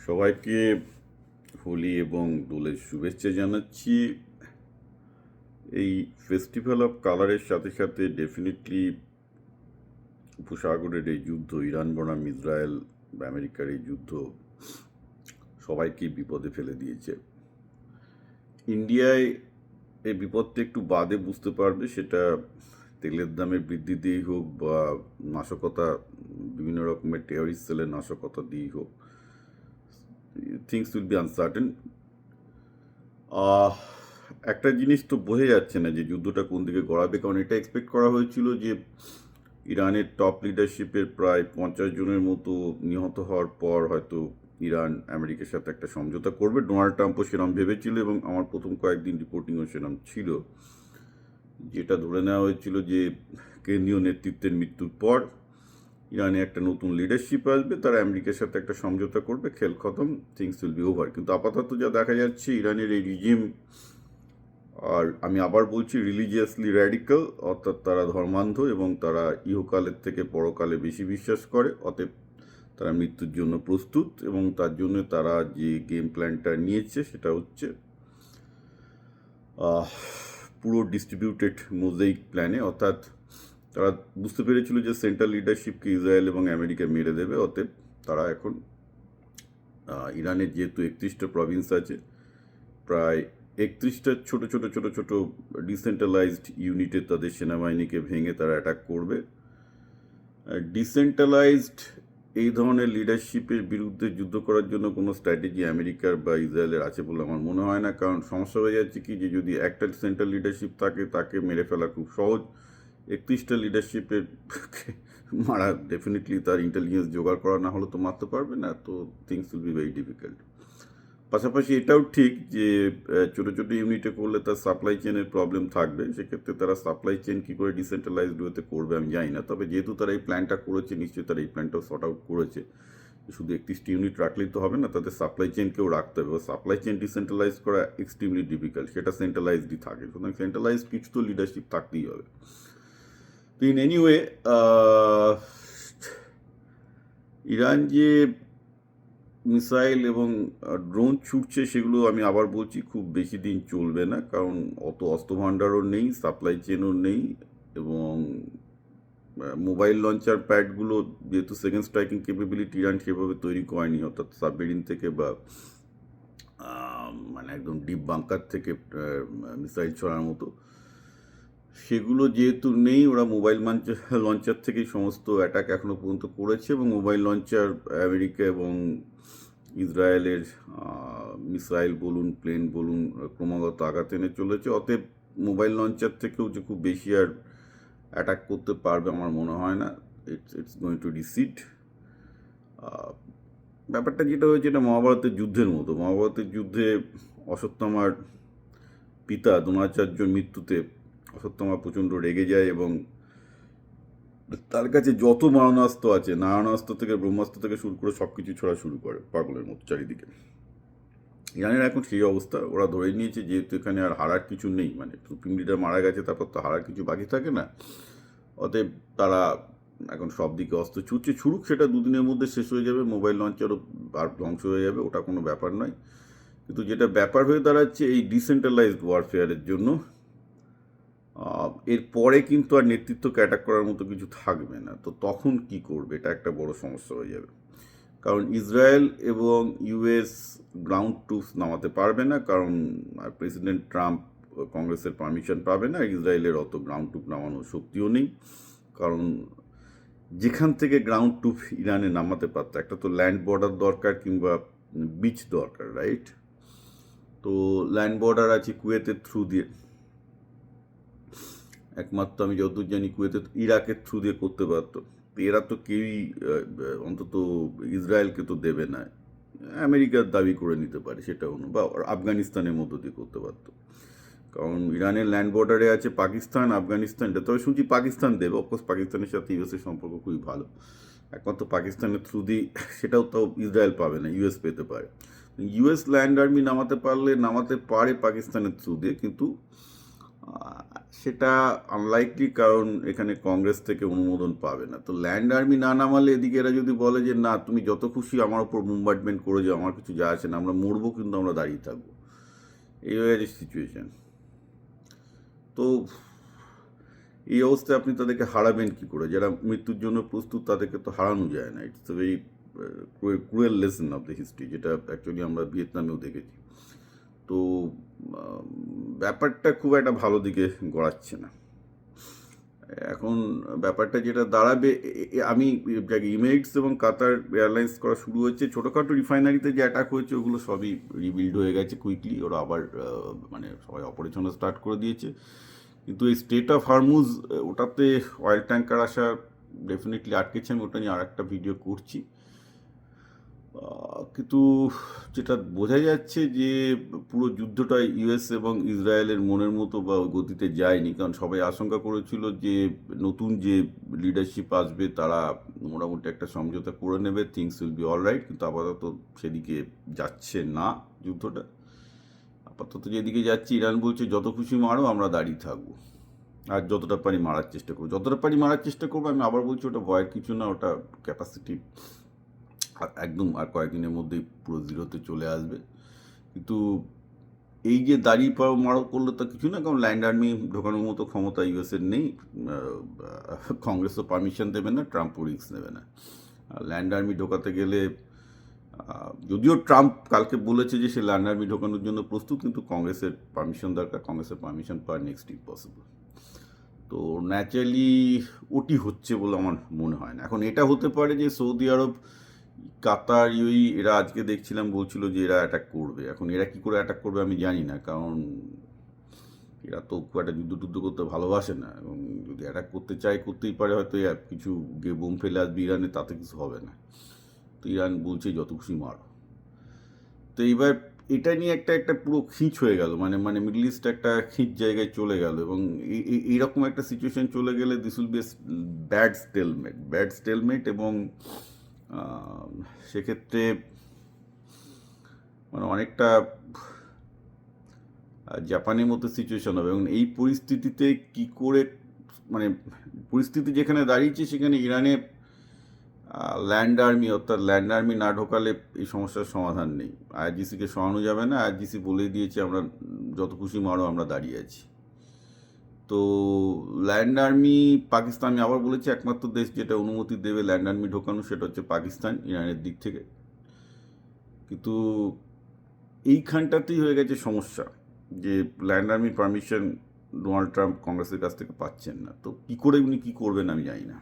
সবাইকে হোলি এবং দোলের শুভেচ্ছা জানাচ্ছি। এই ফেস্টিভ্যাল অফ কালারের সাথে সাথে ডেফিনেটলি উপসাগরের এই যুদ্ধ, ইরান বনাম ইসরায়েল বা আমেরিকার এই যুদ্ধ সবাইকেই বিপদে ফেলে দিয়েছে। ইন্ডিয়ায় এই বিপদটা একটু বাদে বুঝতে পারবে, সেটা তেলের দামের বৃদ্ধি দিয়েই হোক বা নাশকতা, বিভিন্ন রকমের টেররিস্ট সেলের নাশকতা দিয়েই হোক। Things will be uncertain. একটা জিনিস তো বোঝা যাচ্ছে না যে যুদ্ধটা কোন দিকে গড়াবে, কারণ এটা এক্সপেক্ট করা হয়েছিল যে ইরানের টপ লিডারশিপের প্রায় 50 জনের মতো নিহত হওয়ার পর হয়তো ইরান আমেরিকার সাথে একটা সমঝোতা করবে। ডোনাল্ড ট্রাম্পও সেরম ভেবেছিল এবং আমার প্রথম কয়েকদিন রিপোর্টিংও সেরম ছিল, যেটা ধরে নেওয়া হয়েছিল যে কেন্দ্রীয় নেতৃত্বের মৃত্যুর পর ইরানে একটা নতুন লিডারশিপ আসবে, তারা আমেরিকার সাথে একটা সমঝোতা করবে, খেল খতম, থিংস উইল বি ওভার। কিন্তু আপাতত যা দেখা যাচ্ছে, ইরানের এই রিজিম, আর আমি আবার বলছি রিলিজিয়াসলি র্যাডিক্যাল, অর্থাৎ তারা ধর্মান্ধ এবং তারা ইহকালের থেকে পরকালে বেশি বিশ্বাস করে, অতএব তারা মৃত্যুর জন্য প্রস্তুত এবং তার জন্য তারা যে গেম প্ল্যানটা নিয়েছে সেটা হচ্ছে পুরো ডিস্ট্রিবিউটেড মোজাইক প্ল্যানে, অর্থাৎ তারা বুঝতে পেরেছিল যে সেন্ট্রাল লিডারশিপকে ইসরায়েল এবং আমেরিকা মেরে দেবে, অতএব তারা এখন ইরানের যেহেতু 31টা প্রভিন্স আছে, প্রায় 31টা ছোট ছোট ছোট ছোট ডিসেন্ট্রালাইজড ইউনিটে তাদের সেনাবাহিনীকে ভেঙে তারা অ্যাটাক করবে। ডিসেন্ট্রালাইজড এই ধরনের লিডারশিপের বিরুদ্ধে যুদ্ধ করার জন্য কোনো স্ট্র্যাটেজি আমেরিকার বা ইসরায়েলের আছে বলে আমার মনে হয় না, কারণ সমস্যা হয়ে যাচ্ছে কি যে যদি একটা সেন্ট্রাল লিডারশিপ থাকে তাকে মেরে ফেলা খুব সহজ, 31টা লিডারশিপের মারা ডেফিনেটলি তার ইন্টেলিজেন্স জোগাড় করা না হলে তো মারতে পারবে না, তো things will be very difficult. পাশাপাশি এটাও ঠিক যে ছোটো ছোটো ইউনিটে করলে তার সাপ্লাই চেনের প্রবলেম থাকবে, সেক্ষেত্রে তারা সাপ্লাই চেন কী করে ডিসেন্ট্রালাইজড ওয়েতে করবে আমি জানি না, তবে যেহেতু তারা এই প্ল্যানটা করেছে নিশ্চয়ই তারা এই প্ল্যানটাও সর্ট আউট করেছে। শুধু 31টি ইউনিট রাখলেই তো হবে না, তাদের সাপ্লাই চেনকেও রাখতে হবে, সাপ্লাই চেন ডিসেন্ট্রালাইজ করা এক্সট্রিমলি ডিফিকাল্ট, সেটা সেন্ট্রালাইজডই থাকে, সুতরাং সেন্ট্রালাইজ কিছু তো লিডারশিপ থাকতেই হবে। তো ইন এনিওয়ে ইরান যে মিসাইল এবং ড্রোন ছুটছে সেগুলো আমি আবার বলছি খুব বেশি দিন চলবে না, কারণ অত অস্ত্রভাণ্ডারও নেই, সাপ্লাই চেনও নেই, এবং মোবাইল লঞ্চার প্যাডগুলো যেহেতু সেকেন্ড স্ট্রাইকিং ক্যাপাবিলিটি ইরান সেভাবে তৈরি করেনি, অর্থাৎ সাবমেরিন থেকে বা মানে একদম ডিপ বাঙ্কার থেকে মিসাইল ছড়ার মতো, সেগুলো যেহেতু নেই, ওরা মোবাইল লঞ্চার থেকেই সমস্ত অ্যাটাক এখনও পর্যন্ত করেছে, এবং মোবাইল লঞ্চার আমেরিকা এবং ইসরায়েলের মিসাইল বলুন, প্লেন বলুন, ক্রমাগত আঘাত এনে চলেছে, অতএব মোবাইল লঞ্চার থেকেও যে খুব বেশি আর অ্যাটাক করতে পারবে আমার মনে হয় না, ইটস গোয়িং টু ডিসিড। ব্যাপারটা যেটা হয়েছে এটা মহাভারতের যুদ্ধের মতো, মহাভারতের যুদ্ধে অশ্বত্থামার পিতা দ্রোণাচার্যর মৃত্যুতে অশ্বত্থামা প্রচণ্ড রেগে যায় এবং তার কাছে যত মারণাস্ত্র আছে, নারায়ণাস্ত্র থেকে ব্রহ্মাস্ত্র থেকে শুরু করে সব কিছু ছোড়া শুরু করে পাগলের মতো চারিদিকে। ইরানের এখন সেই অবস্থা, ওরা ধরে নিয়েছে যেহেতু এখানে আর হারার কিছু নেই, মানে সুপ্রিম লিডার মারা গেছে তারপর তো হারার কিছু বাকি থাকে না, অতএব তারা এখন সব দিকে অস্ত্র ছুটছে, ছুড়ুক, সেটা দুদিনের মধ্যে শেষ হয়ে যাবে, মোবাইল লঞ্চারও আর ধ্বংস হয়ে যাবে, ওটা কোনো ব্যাপার নয়। কিন্তু যেটা ব্যাপার হয়ে দাঁড়াচ্ছে এই ডিসেন্ট্রালাইজড ওয়ারফেয়ারের জন্য, এর পরে কিন্তু আর নেতৃত্বকে অ্যাটাক করার মতো কিছু থাকবে না, তো তখন কি করবে, এটা একটা বড় সমস্যা হয়ে যাবে, কারণ ইসরায়েল এবং ইউএস গ্রাউন্ড ট্রুপস নামাতে পারবে না, কারণ প্রেসিডেন্ট ট্রাম্প কংগ্রেসের পারমিশন পাবে না, ইসরায়েলের অত গ্রাউন্ড ট্রুপ নামানোর শক্তিও নেই, কারণ যেখান থেকে গ্রাউন্ড ট্রুপ ইরানে নামাতে পারত, একটা তো ল্যান্ড বর্ডার দরকার কিংবা বিচ দরকার, রাইট? তো ল্যান্ড বর্ডার আছে কুয়েতের থ্রু দিয়ে, একমাত্র আমি যতদূর জানি কুয়েতের ইরাকের থ্রু দিয়ে করতে পারত, এরা তো কেউই অন্তত ইসরায়েলকে তো দেবে না, আমেরিকার দাবি করে নিতে পারে সেটা অন্য, বা আফগানিস্তানের মধ্য দিয়ে করতে পারত, কারণ ইরানের ল্যান্ড বর্ডারে আছে পাকিস্তান, আফগানিস্তানটা, তবে শুনছি পাকিস্তান দেবে, অফকোর্স পাকিস্তানের সাথে ইউএসের সম্পর্ক খুবই ভালো, একমাত্র পাকিস্তানের থ্রু দিয়ে, সেটাও তাও ইসরায়েল পাবে না, ইউএস পেতে পারে, ইউএস ল্যান্ড আর্মি নামাতে পারে পাকিস্তানের থ্রু দিয়ে, কিন্তু সেটা আনলাইকলি, কারণ এখানে কংগ্রেস থেকে অনুমোদন পাবে না। তো ল্যান্ড আর্মি না নামালে এদিকে এরা যদি বলে যে না তুমি যত খুশি আমার ওপর বোম্বার্ডমেন্ট করে যাও, আমার কিছু যা আছে না, আমরা মরবো কিন্তু আমরা দাঁড়িয়ে থাকবো, এই হয়ে গেছে সিচুয়েশন। তো এই অবস্থায় আপনি তাদেরকে হারাবেন কি করে? যারা মৃত্যুর জন্য প্রস্তুত তাদেরকে তো হারানো যায় না। It's a very cruel lesson of the history, যেটা অ্যাকচুয়ালি আমরা ভিয়েতনামেও দেখেছি। তো ব্যাপারটা খুব একটা ভালো দিকে গড়াচ্ছে না। এখন ব্যাপারটা যেটা দাঁড়াবে, আমি ইমিরেটস এবং কাতার এয়ারলাইন্স করা শুরু হয়েছে, ছোটোখাটো রিফাইনারিতে যে অ্যাটাক হয়েছে ওগুলো সবই রিবিল্ড হয়ে গেছে কুইকলি, ওরা আবার মানে সবাই অপারেশনও স্টার্ট করে দিয়েছে। কিন্তু এই স্টেট অফ হরমুজ, ওটাতে অয়েল ট্যাঙ্কার আসা ডেফিনেটলি আটকেছে, আমি ওটা নিয়ে আর একটা ভিডিও করছি। কিন্তু যেটা বোঝা যাচ্ছে যে পুরো যুদ্ধটা ইউএস এবং ইসরায়েলের মনের মতো বা গতিতে যায়নি, কারণ সবাই আশঙ্কা করেছিল যে নতুন যে লিডারশিপ আসবে তারা মোটামুটি একটা সমঝোতা করে নেবে, things will be all right. কিন্তু আপাতত সেদিকে যাচ্ছে না যুদ্ধটা। আপাতত যেদিকে যাচ্ছে, ইরান বলছে যত খুশি মারো, আমরা দাঁড়িয়ে থাকবো, আর যতটা পারি মারার চেষ্টা করবো, যতটা পারি মারার চেষ্টা করবো। আমি আবার বলছি ওটা ভয়ের কিছু না, ওটা ক্যাপাসিটি একদম আর কয়েকদিনের মধ্যেই পুরো জিরোতে চলে আসবে। কিন্তু এই যে দাঁড়িয়ে পাওয়া মারো করলে তো কিছু না, কারণ ল্যান্ড আর্মি ঢোকানোর মতো ক্ষমতা ইউএসের নেই। কংগ্রেসও পারমিশন দেবে না, ট্রাম্পও রিস্ক নেবে না। ল্যান্ড আর্মি ঢোকাতে গেলে, যদিও ট্রাম্প কালকে বলেছে যে সে ল্যান্ড আর্মি ঢোকানোর জন্য প্রস্তুত, কিন্তু কংগ্রেসের পারমিশন দরকার, কংগ্রেসের পারমিশন পাওয়া নেক্সট ইম্পসিবল। তো ন্যাচারালি ওটি হচ্ছে বলে আমার মনে হয় না। এখন এটা হতে পারে যে সৌদি আরব, কাতার, ইউই এরা আজকে দেখছিলাম বলছিল যে এরা অ্যাটাক করবে। এখন এরা কি করে অ্যাটাক করবে আমি জানি না, কারণ এরা তো খুব একটা যুদ্ধ করতে ভালোবাসে না, এবং যদি অ্যাটাক করতে চায় করতেই পারে, হয়তো কিছু গিয়ে বোম ফেলে আসবে ইরানে, তাতে কিছু হবে না। তো ইরান বলছে যত খুশি মারো। তো এইবার এটা নিয়ে একটা পুরো খিঁচ হয়ে গেল, মানে মিডল ইস্ট একটা খিঁচ জায়গায় চলে গেল, এবং এইরকম একটা সিচুয়েশন চলে গেলে this will be bad stalemate, এবং সেক্ষেত্রে মানে অনেকটা জাপানের মতো সিচুয়েশন হবে। এবং এই পরিস্থিতিতে কি করে, মানে পরিস্থিতি যেখানে দাঁড়িয়েছে সেখানে ইরানে ল্যান্ড আর্মি, অর্থাৎ ল্যান্ড আর্মি না ঢোকালে এই সমস্যার সমাধান নেই। আইআরজিসিকে সরানো যাবে না, আইআরজিসি বলেই দিয়েছে আমরা যত খুশি মারো, আমরা দাঁড়িয়ে আছি। তো ল্যান্ড আর্মি পাকিস্তান, আমি আবার বলেছি একমাত্র দেশ যেটা অনুমতি দেবে ল্যান্ড আর্মি ঢোকানো সেটা হচ্ছে পাকিস্তান ইরানের দিক থেকে। কিন্তু এইখানটাতেই হয়ে গেছে সমস্যা, যে land army permission Donald Trump কংগ্রেসের কাছ থেকে পাচ্ছেন না। তো কী করে উনি কী করবেন আমি জানি না।